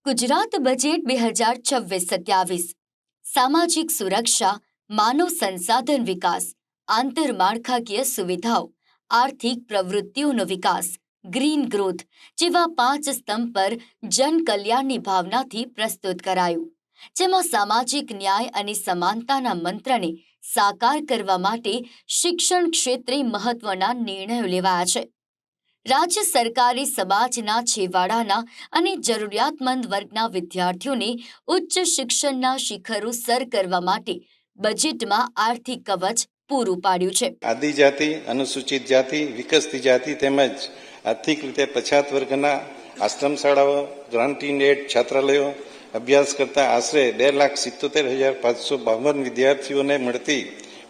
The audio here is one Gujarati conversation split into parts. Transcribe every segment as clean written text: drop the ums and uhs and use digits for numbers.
ગુજરાત બજેટ 2026-27 સામાજિક સુરક્ષા, માનવ સંસાધન વિકાસ, આંતરમાળખાકીય સુવિધાઓ, આર્થિક પ્રવૃત્તિઓનો વિકાસ, ગ્રીન ગ્રોથ જેવા 5 સ્તંભ પર જનકલ્યાણની ભાવનાથી પ્રસ્તુત કરાયું, જેમાં સામાજિક ન્યાય અને સમાનતાના મંત્રને સાકાર કરવા માટે શિક્ષણ ક્ષેત્રે મહત્વના નિર્ણયો લેવાયા છે. રાજ્ય સરકારે સમાજના છેવાડાના અને જરૂરિયાતમંદ વર્ગના વિદ્યાર્થીઓને ઉચ્ચ શિક્ષણના શિખરો સર કરવા માટે બજેટમાં આર્થિક કવચ પૂરું પાડ્યું છે. આદિજાતિ, અનુસૂચિત જાતિ, વિકસતી જાતિ તેમજ આર્થિક રીતે પછાત વર્ગના આશ્રમ શાળાઓ, ગ્રાન્ટીન એડ છાત્રાલયો અભ્યાસ કરતા આશરે 2,77,552 વિદ્યાર્થીઓને મળતી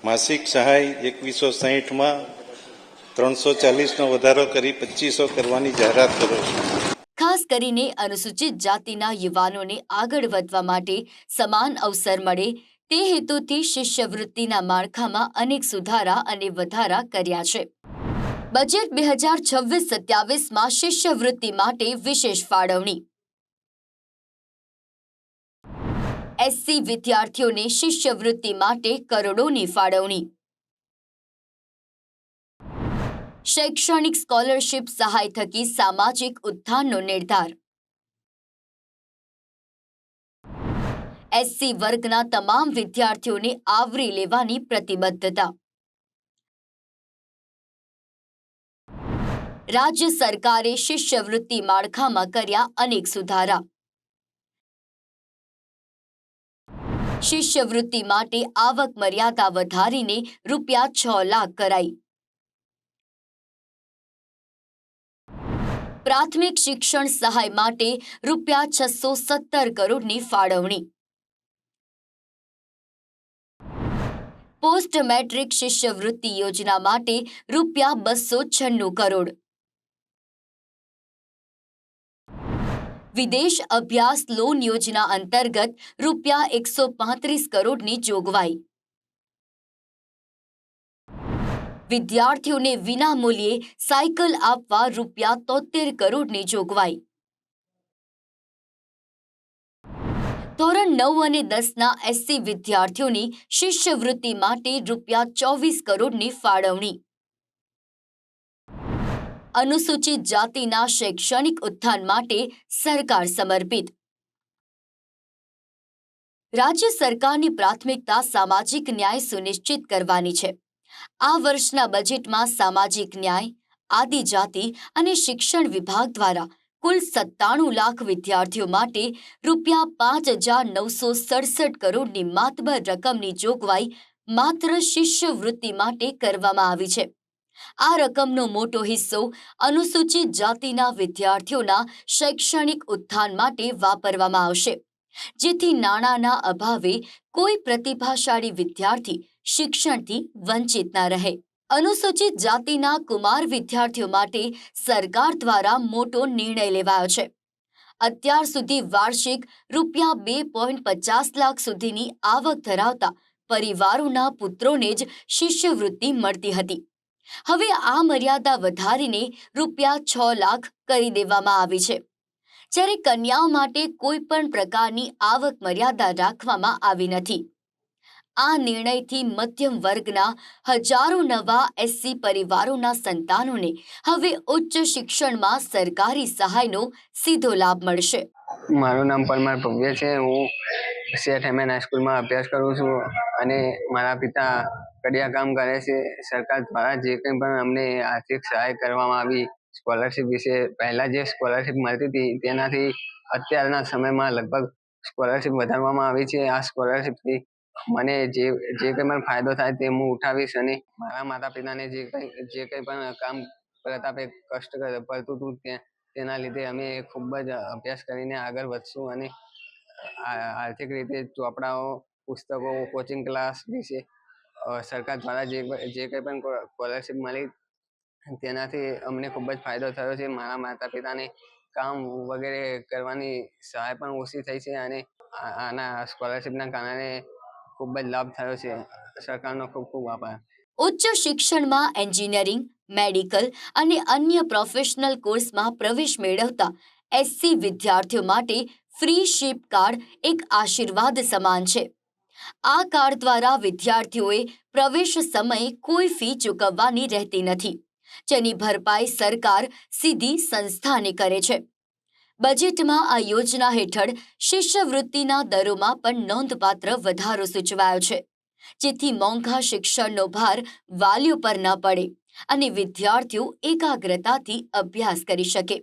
માસિક સહાય 2160માં 340નો વધારો કરી 2500 કરવાની જાહેરાત કરો છું. ખાસ કરીને અનુસૂચિત જાતિના યુવાનોને આગળ વધવા માટે સમાન અવસર મળે તે હેતુથી શિષ્યવૃત્તિના માળખામાં અનેક સુધારા અને વધારા કર્યા છે. બજેટ 2026-27માં શિષ્યવૃત્તિ માટે વિશેષ ફાળવણી. એસસી વિદ્યાર્થીઓને શિષ્યવૃત્તિ માટે કરોડોની ફાળવણી. શૈક્ષણિક સ્કોલરશિપ સહાય થકી સામાજિક ઉત્થાનનો નિર્ધાર. એસસી વર્ગના તમામ વિદ્યાર્થીઓને આવરી લેવાની પ્રતિબદ્ધતા. રાજ્ય સરકારે શિષ્યવૃત્તિ માળખામાં કર્યા અનેક સુધારા. શિષ્યવૃત્તિ માટે આવક મર્યાદા વધારીને ₹6 લાખ કરાઈ. પ્રાથમિક શિક્ષણ સહાય માટે ₹617 કરોડની ફાળવણી. પોસ્ટ મેટ્રિક શિષ્યવૃત્તિ યોજના માટે ₹296 કરોડ. વિદેશ અભ્યાસ લોન યોજના અંતર્ગત ₹135 કરોડની જોગવાઈ. વિદ્યાર્થીઓને વિનામૂલ્યે સાયકલ આપવા ₹73 કરોડની જોગવાઈ. ધોરણ 9 અને 10ના એસસી વિદ્યાર્થીઓની શિષ્યવૃત્તિ માટે ₹24 કરોડની ફાળવણી. અનુસૂચિત જાતિના શૈક્ષણિક ઉત્થાન માટે સરકાર સમર્પિત. રાજ્ય સરકારની પ્રાથમિકતા સામાજિક ન્યાય સુનિશ્ચિત કરવાની છે. આ વર્ષના બજેટમાં સામાજિક ન્યાય, આદિજાતિ અને શિક્ષણ વિભાગ દ્વારા કુલ 97 લાખ વિદ્યાર્થીઓ માટે ₹5,967 કરોડની માતબર રકમની જોગવાઈ માત્ર શિષ્યવૃત્તિ માટે કરવામાં આવી છે. આ રકમનો મોટો હિસ્સો અનુસૂચિત જાતિના વિદ્યાર્થીઓના શૈક્ષણિક ઉત્થાન માટે વાપરવામાં આવશે, જેથી નાણાંના અભાવે કોઈ પ્રતિભાશાળી વિદ્યાર્થી શિક્ષણથી વંચિત ન રહે. અનુસૂચિત જાતિના કુમાર વિદ્યાર્થીઓ માટે સરકાર દ્વારા મોટો નિર્ણય લેવાયો છે. અત્યાર સુધી વાર્ષિક ₹2.50 લાખ સુધીની આવક ધરાવતા પરિવારોના પુત્રોને જ શિષ્યવૃત્તિ મળતી હતી. હવે આ મર્યાદા વધારીને ₹6 લાખ કરી દેવામાં આવી છે, જ્યારે કન્યાઓ માટે કોઈ પણ પ્રકારની આવક મર્યાદા રાખવામાં આવી નથી. આ નિર્ણયથી મધ્યમ વર્ગના હજારો નવા એસસી પરિવારોના સંતાનોને હવે ઉચ્ચ શિક્ષણમાં સરકારી સહાયનો સીધો લાભ મળશે. મારું નામ પરમાર ભવ્ય છે. હું શેઠ એમએન હાઈસ્કૂલમાં અભ્યાસ કરું છું અને મારા પિતા કડિયા કામ કરે છે. સરકાર દ્વારા જે કંઈ પણ અમને આર્થિક સહાય કરવામાં આવી સ્કોલરશિપ વિશે, પહેલાં જે સ્કોલરશિપ મળતી હતી તેનાથી અત્યારના સમયમાં લગભગ સ્કોલરશિપ વધારવામાં આવી છે. આ સ્કોલરશિપથી મને જે કંઈ પણ ફાયદો થાય તે હું ઉઠાવીશ અને મારા માતા પિતાને જે કંઈ પણ કામ પ્રતાપે કષ્ટ પડતું હતું તેના લીધે અમે ખૂબ જ અભ્યાસ કરીને આગળ વધશું અને આર્થિક રીતે ચોપડાઓ, પુસ્તકો, કોચિંગ ક્લાસ વિશે સરકાર દ્વારા જે કંઈ પણ સ્કોલરશિપ મળી તેનાથી અમને ખૂબ જ ફાયદો થયો છે. મારા માતા પિતાને કામ વગેરે કરવાની સહાય પણ ઓછી થઈ છે અને આના સ્કોલરશિપના કારણે ખૂબ જ લાભ થયો છે. સરકારનો ખૂબ ખૂબ આભાર. ઉચ્ચ શિક્ષણમાં એન્જિનિયરિંગ, મેડિકલ અને અન્ય પ્રોફેશનલ કોર્સમાં પ્રવેશ મેળવતા એસસી વિદ્યાર્થીઓ માટે ફ્રી શિપ કાર્ડ એક આશીર્વાદ સમાન છે. આ કાર્ડ દ્વારા વિદ્યાર્થીઓએ પ્રવેશ સમયે કોઈ ફી ચૂકવવાની રહેતી નથી, જેની ભરપાઈ સરકાર સીધી સંસ્થાને કરે છે. બજેટમાં આ યોજના હેઠળ શિષ્યવૃત્તિના દરોમાં પણ નોંધપાત્ર વધારો સૂચવાયો છે, જેથી મોંઘા શિક્ષણનો ભાર વાલીઓ પર ન પડે અને વિદ્યાર્થીઓ એકાગ્રતાથી અભ્યાસ કરી શકે.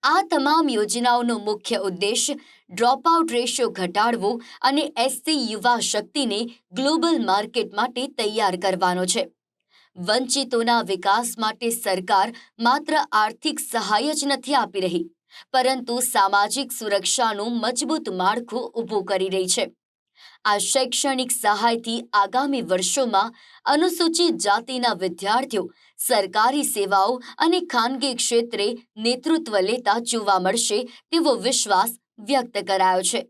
આ તમામ યોજનાઓનો મુખ્ય ઉદ્દેશ ડ્રોપઆઉટ રેશિયો ઘટાડવો અને એસસી યુવા શક્તિને ગ્લોબલ માર્કેટ માટે તૈયાર કરવાનો છે. વંચિતોના વિકાસ માટે સરકાર માત્ર આર્થિક સહાય જ નથી આપી રહી, પરંતુ સામાજિક સુરક્ષાનું મજબૂત માળખું ઊભું કરી રહી છે. આ શૈક્ષણિક સહાયથી આગામી વર્ષોમાં અનુસૂચિત જાતિના વિદ્યાર્થીઓ સરકારી સેવાઓ અને ખાનગી ક્ષેત્રે નેતૃત્વ લેતા જોવા મળશે તેવો વિશ્વાસ વ્યક્ત કરાયો છે.